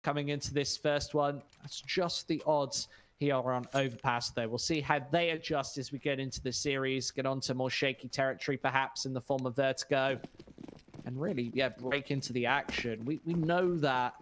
coming into this first one. That's just the odds here on Overpass, though. We'll see how they adjust as we get into the series, get onto more shaky territory, perhaps, in the form of Vertigo. And really, yeah, break into the action. We know that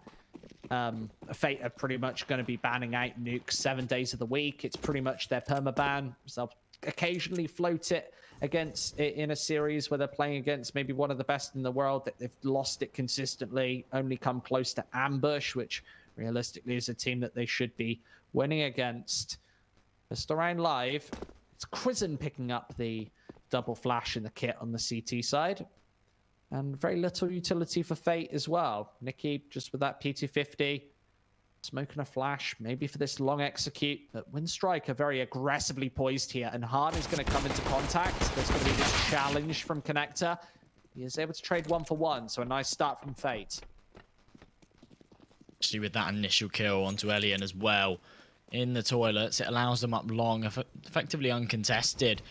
Fate are pretty much going to be banning out nukes 7 days of the week. It's pretty much their permaban. So they'll occasionally float it against in a series where they're playing against maybe one of the best in the world, that they've lost it consistently, only come close to Ambush, which realistically is a team that they should be winning against. Just around live, it's Crizzen picking up the double flash in the kit on the CT side. And very little utility for Fate as well. Nikki just with that P250, smoking a flash, maybe for this long execute. But WINSTRIKE are very aggressively poised here, and Hard is going to come into contact. There's going to be this challenge from Connector. He is able to trade 1-for-1, so a nice start from Fate. Actually, with that initial kill onto Elian as well in the toilets, it allows them up long, effectively uncontested.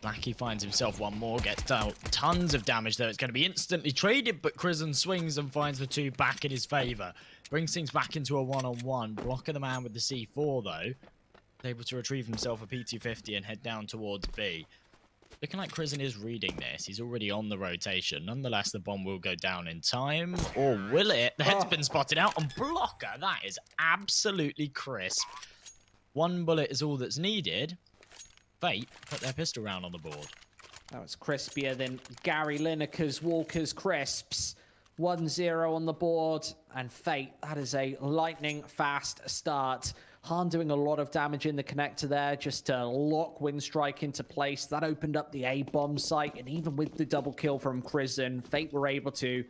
Lackey finds himself one more, gets out tons of damage though. It's going to be instantly traded, but Crizzen swings and finds the two back in his favor. Brings things back into a one-on-one. Blocker the man with the C4 though. Able to retrieve himself a P250 and head down towards B. Looking like Crizzen is reading this. He's already on the rotation. Nonetheless, the bomb will go down in time. Or will it? The head's been spotted out on Blocker. That is absolutely crisp. One bullet is all that's needed. Fate put their pistol round on the board. That was crispier than Gary Lineker's Walker's crisps. 1-0 on the board, and Fate, that is a lightning fast start. Han doing a lot of damage in the connector there just to lock WINSTRIKE into place. That opened up the A-bomb site, and even with the double kill from Crizzen, Fate were able to,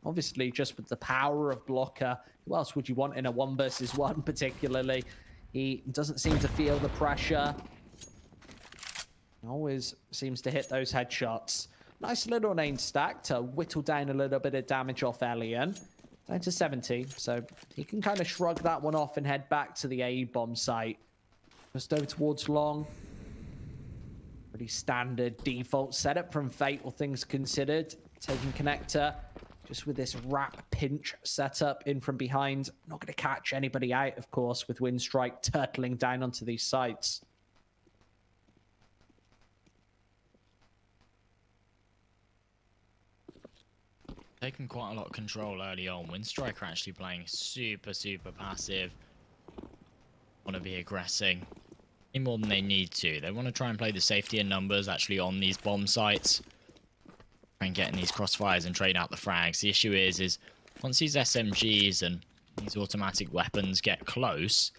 obviously just with the power of Blocker, who else would you want in a 1-versus-1 particularly? He doesn't seem to feel the pressure. Always seems to hit those headshots. Nice little name stack to whittle down a little bit of damage off Elian. Down to 70, so he can kind of shrug that one off and head back to the A-bomb site. Just over towards long. Pretty standard default setup from Fate, all things considered. Taking Connector, just with this wrap pinch setup in from behind. Not going to catch anybody out, of course, with WINSTRIKE turtling down onto these sites. Taking quite a lot of control early on. WINSTRIKE are actually playing super passive. Want to be aggressing any more than they need to. They want to try and play the safety in numbers actually on these bomb sites. Try and get in these crossfires and trade out the frags. The issue is once these SMGs and these automatic weapons get close,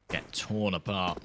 get torn apart.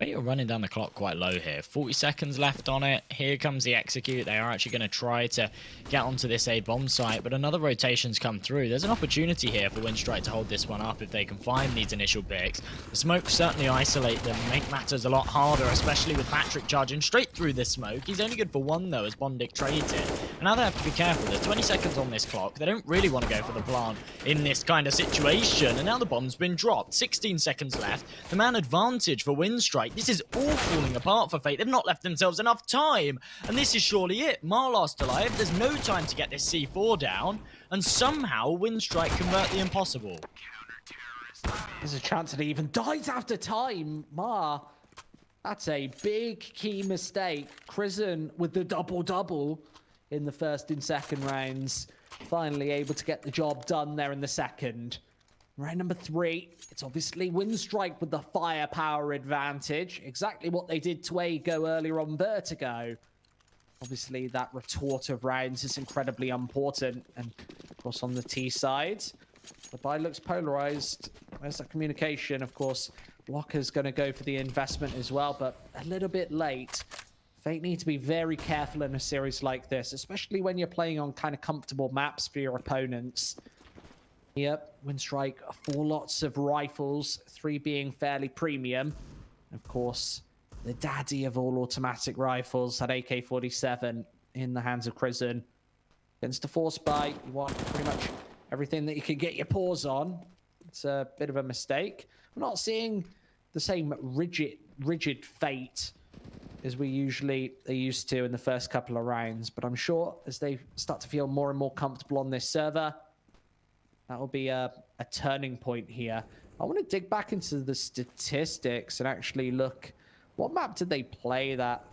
You're running down the clock quite low here. 40 seconds left on it. Here comes the execute. They are actually going to try to get onto this A-bomb site, but another rotation's come through. There's an opportunity here for WINSTRIKE to hold this one up if they can find these initial picks. The smoke certainly isolate them, make matters a lot harder, especially with Patrick charging straight through this smoke. He's only good for one, though, as Bondic trades it. And now they have to be careful. There's 20 seconds on this clock. They don't really want to go for the plant in this kind of situation. And now the bomb's been dropped. 16 seconds left. The man advantage for WINSTRIKE. This is all falling apart for Fate. They've not left themselves enough time. And this is surely it. Marlost alive. There's no time to get this C4 down. And somehow WINSTRIKE convert the impossible. There's a chance that he even dies after time. That's a big key mistake. Crizzen with the double-double in the first and second rounds. Finally able to get the job done there in the second. Round number 3, it's obviously WINSTRIKE with the firepower advantage. Exactly what they did to Ago earlier on Vertigo. Obviously, that retort of rounds is incredibly important. And, of course, on the T side, the buy looks polarized. There's that communication, of course. Blocker's going to go for the investment as well, but a little bit late. Fate need to be very careful in a series like this, especially when you're playing on kind of comfortable maps for your opponents. Yep, WINSTRIKE, 4 lots of rifles, 3 being fairly premium. Of course, the daddy of all automatic rifles had AK-47 in the hands of Crizzen. Against a force buy, you want pretty much everything that you can get your paws on. It's a bit of a mistake. We're not seeing the same rigid Fate as we usually are used to in the first couple of rounds. But I'm sure as they start to feel more and more comfortable on this server, that will be a turning point here. I want to dig back into the statistics and actually look, what map did they play that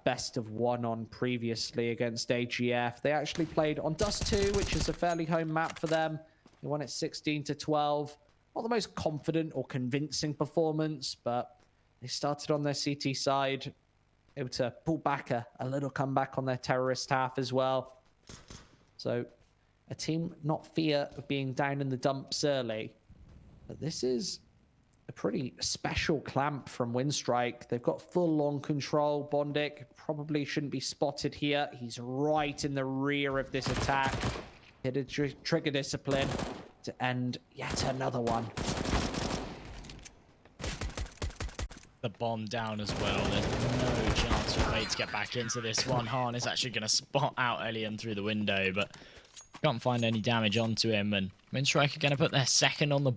best of one on previously against AGF? They actually played on Dust 2, which is a fairly home map for them. They won it 16-12. Not the most confident or convincing performance, but they started on their CT side, able to pull back a little comeback on their terrorist half as well. So a team not fear of being down in the dumps early. But this is a pretty special clamp from WINSTRIKE. They've got full-on control. Bondic probably shouldn't be spotted here. He's right in the rear of this attack. Hit a trigger discipline to end yet another one. The bomb down as well. There's no chance for Fate to get back into this one. Hahn is actually going to spot out Elian through the window, but can't find any damage onto him. And WINSTRIKE are going to put their second on the board.